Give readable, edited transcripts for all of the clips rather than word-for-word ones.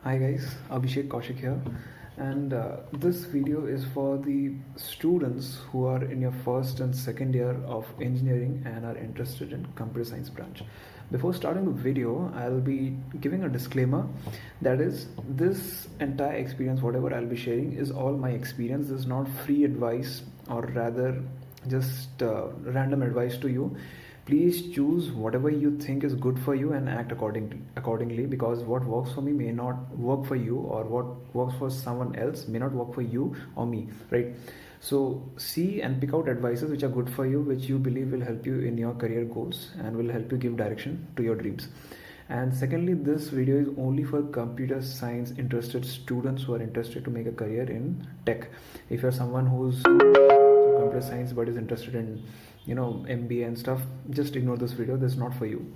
Hi guys, Abhishek Kaushik here, and this video is for the students who are in your first and second year of engineering and are interested in computer science branch. Before starting the video, I'll be giving a disclaimer, that is, this entire experience, whatever I'll be sharing, is all my experience. This is not free advice, or rather just random advice to you. Please choose whatever you think is good for you and act accordingly, because what works for me may not work for you, or what works for someone else may not work for you or me, right? So see and pick out advices which are good for you, which you believe will help you in your career goals and will help you give direction to your dreams. And secondly, this video is only for computer science interested students who are interested to make a career in tech. If you're someone who's computer science but is interested in MBA and stuff, just ignore this video. This is not for you.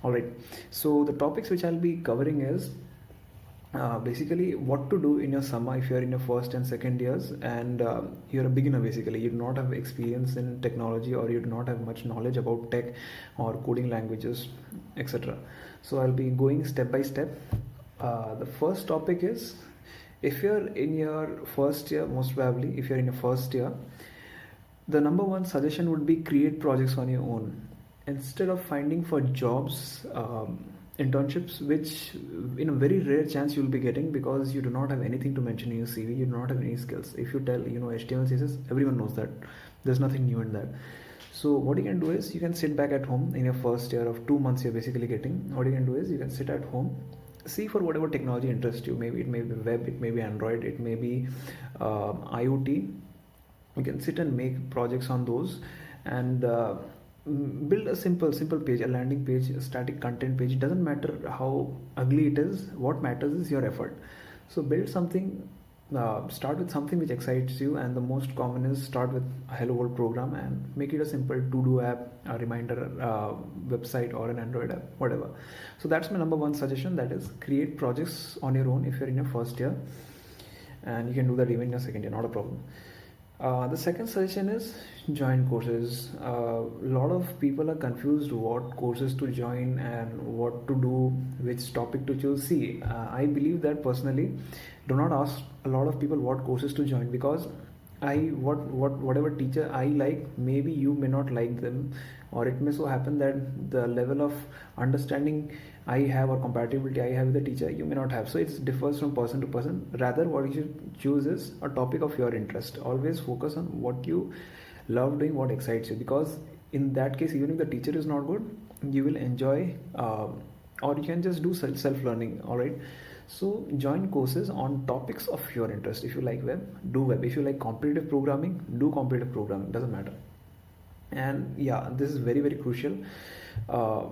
All right, so the topics which I'll be covering is basically what to do in your summer if you're in your first and second years and you're a beginner. Basically, you do not have experience in technology, or you do not have much knowledge about tech or coding languages, etc. So I'll be going step by step. The first topic is, if you're in your first year, most probably if you're in your first year, the number one suggestion would be create projects on your own instead of finding for jobs, internships, which in a very rare chance you'll be getting, because you do not have anything to mention in your CV. You do not have any skills. If you tell HTML, CSS, everyone knows that. There's nothing new in that. So what you can do is, you can sit back at home in your first year of 2 months you're basically getting. What you can do is, you can sit at home, see for whatever technology interests you. Maybe it may be web, it may be Android, it may be IoT. You can sit and make projects on those, and build a simple page, a landing page, a static content page. It doesn't matter how ugly it is. What matters is your effort. So build something, start with something which excites you, and the most common is start with a hello world program and make it a simple to-do app, a reminder website, or an Android app, whatever. So that's my number one suggestion, that is, create projects on your own if you're in your first year, and you can do that even in your second year, not a problem. The second suggestion is join courses. A lot of people are confused what courses to join and what to do, which topic to choose. See, I believe that personally, do not ask a lot of people what courses to join, because whatever teacher I like, maybe you may not like them, or it may so happen that the level of understanding I have or compatibility I have with the teacher you may not have. So it differs from person to person. Rather, what you should choose is a topic of your interest. Always focus on what you love doing, what excites you, because in that case, even if the teacher is not good, you will enjoy, or you can just do self-learning. All right. So join courses on topics of your interest. If you like web, do web. If you like competitive programming, do competitive programming. Doesn't matter. And yeah, this is very, very crucial.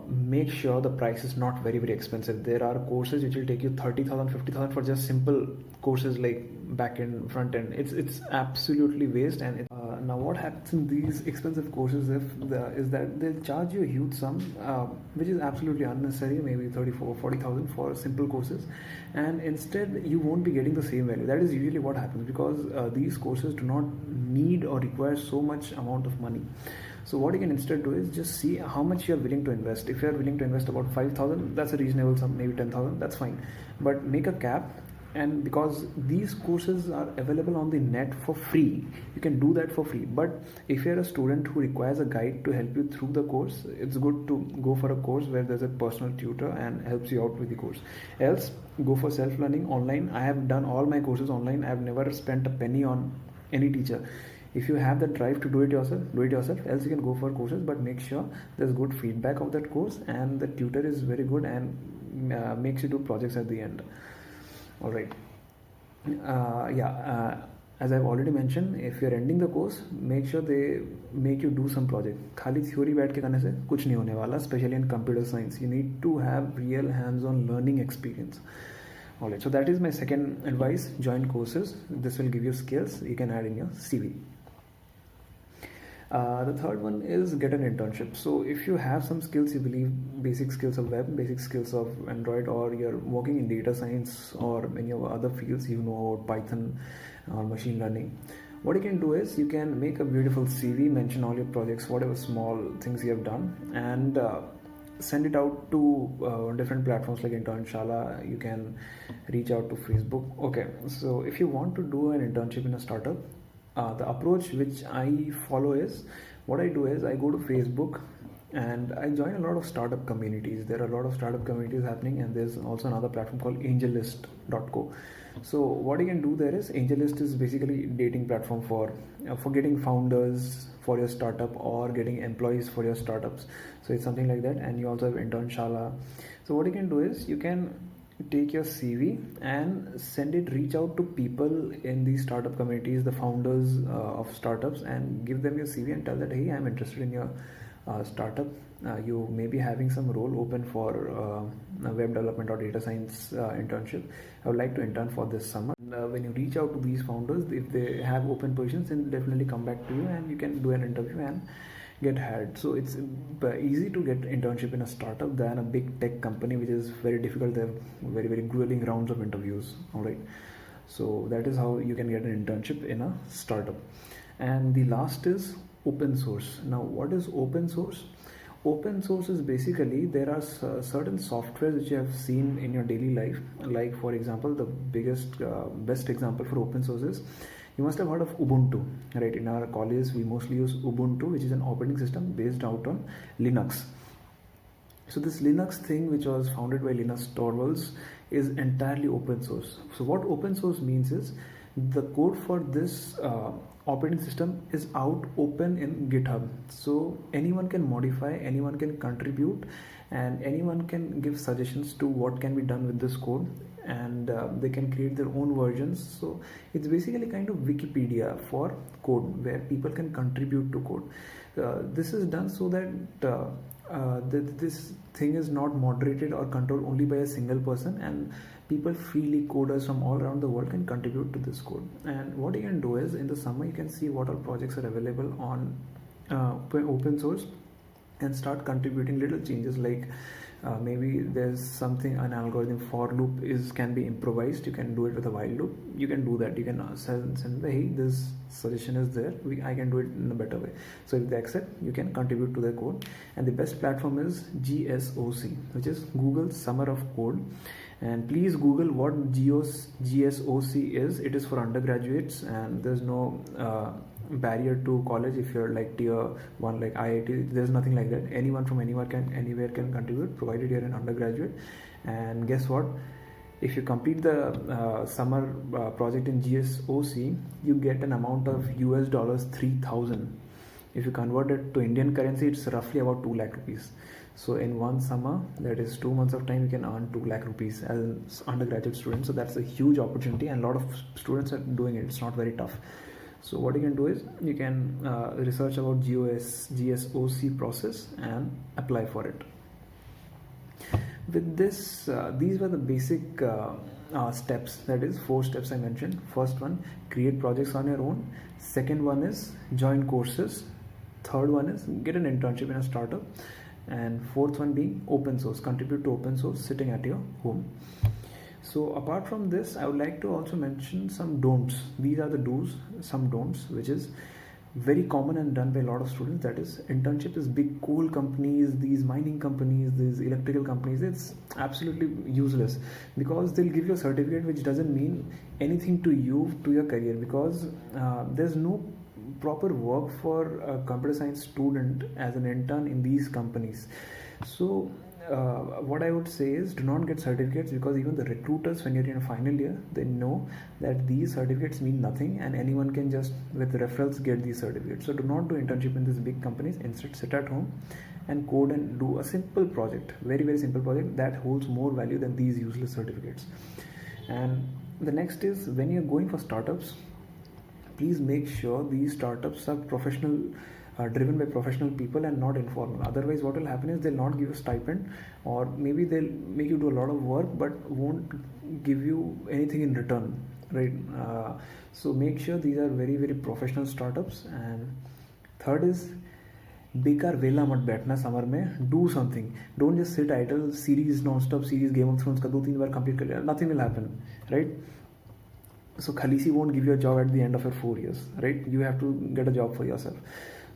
Make sure the price is not very, very expensive. There are courses which will take you 30,000, 50,000 for just simple courses like back end, front end. It's absolutely waste. And now what happens in these expensive courses is that they'll charge you a huge sum, which is absolutely unnecessary, maybe 34, 40,000 for simple courses, and instead you won't be getting the same value. That is usually what happens, because these courses do not need or require so much amount of money. So what you can instead do is just see how much you are willing to invest. If you are willing to invest about 5,000, that's a reasonable sum. Maybe 10,000, that's fine, but make a cap. And because these courses are available on the net for free, you can do that for free. But if you're a student who requires a guide to help you through the course, it's good to go for a course where there's a personal tutor and helps you out with the course. Else, go for self-learning online. I have done all my courses online. I've never spent a penny on any teacher. If you have the drive to do it yourself, do it yourself. Else you can go for courses, but make sure there's good feedback of that course and the tutor is very good and makes you do projects at the end. All right. As I've already mentioned, if you're ending the course, make sure they make you do some project. खाली theory बैठ के करने से कुछ नहीं होने वाला, especially in computer science. You need to have real hands-on learning experience. Alright, so that is my second advice. Join courses. This will give you skills you can add in your CV. The third one is get an internship. So if you have some skills, you believe basic skills of web, basic skills of Android, or you're working in data science or any of other fields, you know about Python or machine learning, what you can do is you can make a beautiful CV, mention all your projects, whatever small things you have done, and send it out to different platforms like Internshala. You can reach out to Facebook. Okay, so if you want to do an internship in a startup, the approach which I follow is, what I do is I go to Facebook and I join a lot of startup communities. There are a lot of startup communities happening, and there's also another platform called angellist.co. So what you can do there is, AngelList is basically dating platform for getting founders for your startup or getting employees for your startups. So it's something like that. And you also have Internshala. So what you can do is, you can take your CV and reach out to people in these startup communities, the founders of startups, and give them your CV and tell that, hey, I'm interested in your startup. You may be having some role open for web development or data science internship. I would like to intern for this summer. And, when you reach out to these founders, if they have open positions, then definitely come back to you and you can do an interview and get hired. So it's easy to get internship in a startup than a big tech company, which is very difficult. They have very, very grueling rounds of interviews. All right. So that is how you can get an internship in a startup. And the last is open source. Now, what is open source? Open source is basically, there are certain softwares which you have seen in your daily life. Like, for example, the best example for open source is, you must have heard of Ubuntu, right? In our colleges, we mostly use Ubuntu, which is an operating system based out on Linux. So this Linux thing, which was founded by Linus Torvalds, is entirely open source. So what open source means is, the code for this operating system is out open in GitHub. So anyone can modify, anyone can contribute, and anyone can give suggestions to what can be done with this code, and they can create their own versions. So it's basically kind of Wikipedia for code, where people can contribute to code. This is done so that this thing is not moderated or controlled only by a single person, and people freely, coders from all around the world, can contribute to this code. And what you can do is, in the summer, you can see what all projects are available on open source and start contributing little changes, like maybe there's something, an algorithm for loop can be improvised. You can do it with a while loop. You can do that. You can send hey, this suggestion is there, I can do it in a better way. So if they accept, you can contribute to their code. And the best platform is GSOC, which is Google Summer of Code. And please Google what GSOC is. It is for undergraduates, and there's no barrier to college. If you're like tier 1 like IIT, there's nothing like that. Anyone from anywhere can contribute, provided you're an undergraduate. And guess what, if you complete the summer project in GSOC, you get an amount of US $3,000. If you convert it to Indian currency, it's roughly about 2 lakh rupees. So in one summer, that is 2 months of time, you can earn 2 lakh rupees as an undergraduate student. So that's a huge opportunity, and a lot of students are doing it. It's not very tough. So what you can do is, you can research about GSOC process and apply for it. With this, these were the basic steps. That is 4 steps I mentioned. First one, create projects on your own. Second one is join courses. Third one is get an internship in a startup. And fourth one being open source, contribute to open source sitting at your home. So apart from this, I would like to also mention some don'ts. These are the do's, some don'ts, which is very common and done by a lot of students. That is, internship is big coal companies, these mining companies, these electrical companies. It's absolutely useless, because they'll give you a certificate which doesn't mean anything to you, to your career, because there's no proper work for a computer science student as an intern in these companies. So what I would say is, do not get certificates, because even the recruiters, when you're in a final year, they know that these certificates mean nothing, and anyone can just with referrals get these certificates. So do not do internship in these big companies. Instead, sit at home and code and do a simple project, very, very simple project that holds more value than these useless certificates. And the next is, when you're going for startups, please make sure these startups are professional, driven by professional people and not informal. Otherwise, what will happen is, they'll not give you a stipend, or maybe they'll make you do a lot of work but won't give you anything in return, right? So make sure these are very, very professional startups. And third is, बेकार वेला मत बैठना summer में. Do something. Don't just sit idle. Series, non stop series, game of thrones का 2-3 बार complete कर लिया, nothing will happen, right? So Khalisi won't give you a job at the end of your 4 years, right? You have to get a job for yourself.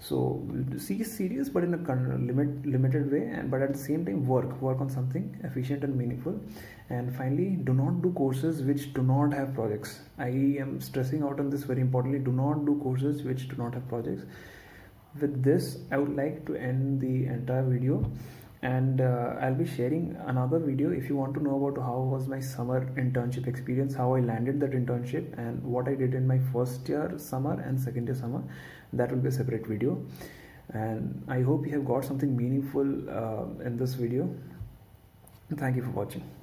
So see serious but in a limited way, and but at the same time work on something efficient and meaningful. And finally, do not do courses which do not have projects. I am stressing out on this very importantly. Do not do courses which do not have projects. With this, I would like to end the entire video, and I'll be sharing another video if you want to know about how was my summer internship experience, how I landed that internship, and what I did in my first year summer and second year summer. That will be a separate video, and I hope you have got something meaningful in this video. Thank you for watching.